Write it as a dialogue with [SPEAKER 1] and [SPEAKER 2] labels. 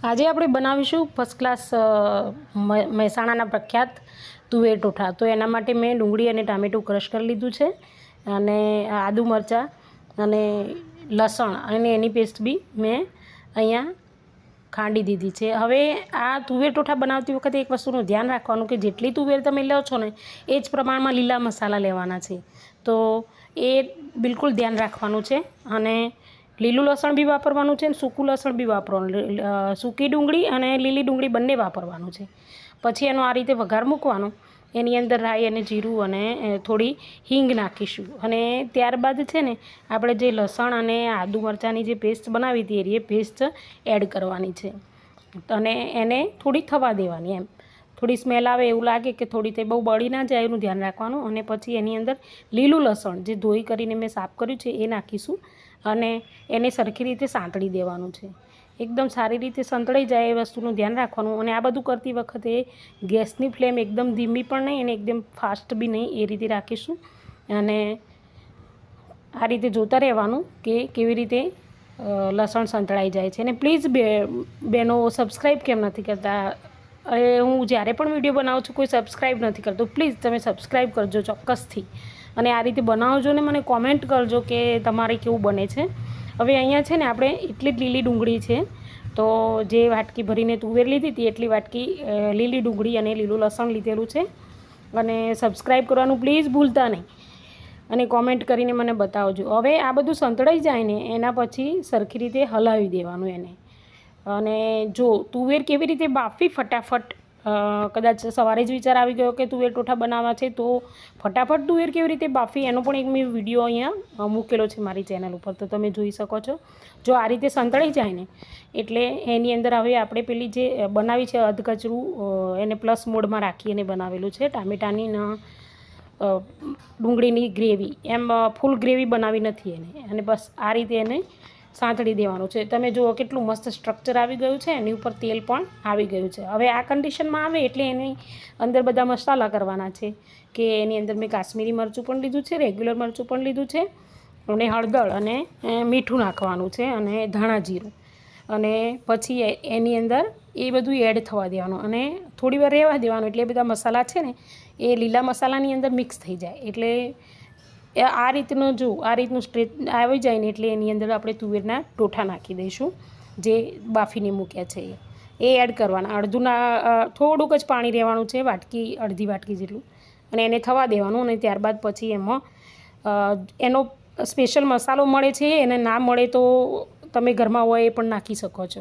[SPEAKER 1] આજે આપણે બનાવીશું ફર્સ્ટ ક્લાસ મહેસાણાના પ્રખ્યાત તુવેર ટોઠા। તો એના માટે મેં ડુંગળી અને ટામેટું ક્રશ કરી લીધું છે અને આદુ મરચાં અને લસણ અને એની પેસ્ટ બી મેં અહીંયા ખાંડી દીધી છે। હવે આ તુવેર ટોઠા બનાવતી વખતે એક વસ્તુનું ધ્યાન રાખવાનું કે જેટલી તુવેર તમે લો છો ને એ જ પ્રમાણમાં લીલા મસાલા લેવાના છે, તો એ બિલકુલ ધ્યાન રાખવાનું છે। અને લીલું લસણ બી વાપરવાનું છે અને સૂકું લસણ બી વાપરવાનું, સૂકી ડુંગળી અને લીલી ડુંગળી બંને વાપરવાનું છે। પછી એનો આ રીતે વઘાર મૂકવાનો, એની અંદર રાઈ અને જીરું અને થોડી હિંગ નાખીશું અને ત્યારબાદ છે ને આપણે જે લસણ અને આદુ મરચાંની જે પેસ્ટ બનાવી હતી એ પેસ્ટ એડ કરવાની છે અને એને થોડી થવા દેવાની, એમ થોડી સ્મેલ આવે એવું લાગે કે થોડી તે બહુ બળી ના જાય એનું ધ્યાન રાખવાનું। અને પછી એની અંદર લીલું લસણ જે ધોઈ કરીને મેં સાફ કર્યું છે એ નાખીશું અને એને સરખી રીતે સાંતળી દેવાનું છે, એકદમ સારી રીતે સંતળાઈ જાય એ વસ્તુનું ધ્યાન રાખવાનું। અને આ બધું કરતી વખતે ગેસની ફ્લેમ એકદમ ધીમી પણ નહીં અને એકદમ ફાસ્ટ બી નહીં, એ રીતે રાખીશું અને આ રીતે જોતા રહેવાનું કે કેવી રીતે લસણ સંતળાઈ જાય છે। અને પ્લીઝ બહેનો સબસ્ક્રાઈબ કેમ નથી કરતા? હું જ્યારે પણ વિડીયો બનાવું છું કોઈ સબસ્ક્રાઈબ નથી કરતો, પ્લીઝ તમે સબસ્ક્રાઈબ કરજો ચોક્કસથી અને આ રીતે બનાવજો ને મને કોમેન્ટ કરજો કે તમારે કેવું બને છે। હવે અહીંયા છે ને આપણે એટલી જ લીલી ડુંગળી છે, તો જે વાટકી ભરીને તુવેર લીધી હતી એટલી વાટકી લીલી ડુંગળી અને લીલું લસણ લીધેલું છે। અને સબસ્ક્રાઈબ કરવાનું પ્લીઝ ભૂલતા નહીં અને કોમેન્ટ કરીને મને બતાવજો। હવે આ બધું સંતળાઈ જાય ને એના પછી સરખી રીતે હલાવી દેવાનું એને। અને જો તુવેર કેવી રીતે બાફી ફટાફટ, કદાચ સવારે જ વિચાર આવી ગયો કે તુવેર ટોઠા બનાવવા છે તો ફટાફટ તુવેર કેવી રીતે બાફી એનો પણ એક મેં વિડીયો અહીંયા મૂકેલો છે મારી ચેનલ ઉપર, તો તમે જોઈ શકો છો। જો આ રીતે સંતળાઈ જાય ને એટલે એની અંદર હવે આપણે પેલી જે બનાવી છે અધકચરું, એને પ્લસ મોડમાં રાખી અને બનાવેલું છે ટામેટાની ડુંગળીની ગ્રેવી, એમ ફૂલ ગ્રેવી બનાવી નથી એને, અને બસ આ રીતે એને સાંતળી દેવાનું છે। તમે જુઓ કેટલું મસ્ત સ્ટ્રક્ચર આવી ગયું છે, એની ઉપર તેલ પણ આવી ગયું છે। હવે આ કન્ડિશનમાં આવે એટલે એની અંદર બધા મસાલા કરવાના છે કે એની અંદર મેં કાશ્મીરી મરચું પણ લીધું છે, રેગ્યુલર મરચું પણ લીધું છે અને હળદર અને મીઠું નાખવાનું છે અને ધાણા જીરું, અને પછી એની અંદર એ બધું એડ થવા દેવાનું અને થોડી વાર રહેવા દેવાનું, એટલે બધા મસાલા છે ને એ લીલા મસાલાની અંદર મિક્સ થઈ જાય। એટલે આ રીતનું જો આ રીતનું સ્ટ્રેચ આવી જાય ને એટલે એની અંદર આપણે તુવેરના ટોઠા નાખી દઈશું જે બાફીને મૂક્યા છે એ એડ કરવાના। થોડુંક જ પાણી રહેવાનું છે, અડધી વાટકી જેટલું, અને એને થવા દેવાનું। અને ત્યારબાદ પછી એમાં એનો સ્પેશિયલ મસાલો મળે છે, એને ના મળે તો તમે ઘરમાં હોય એ પણ નાખી શકો છો।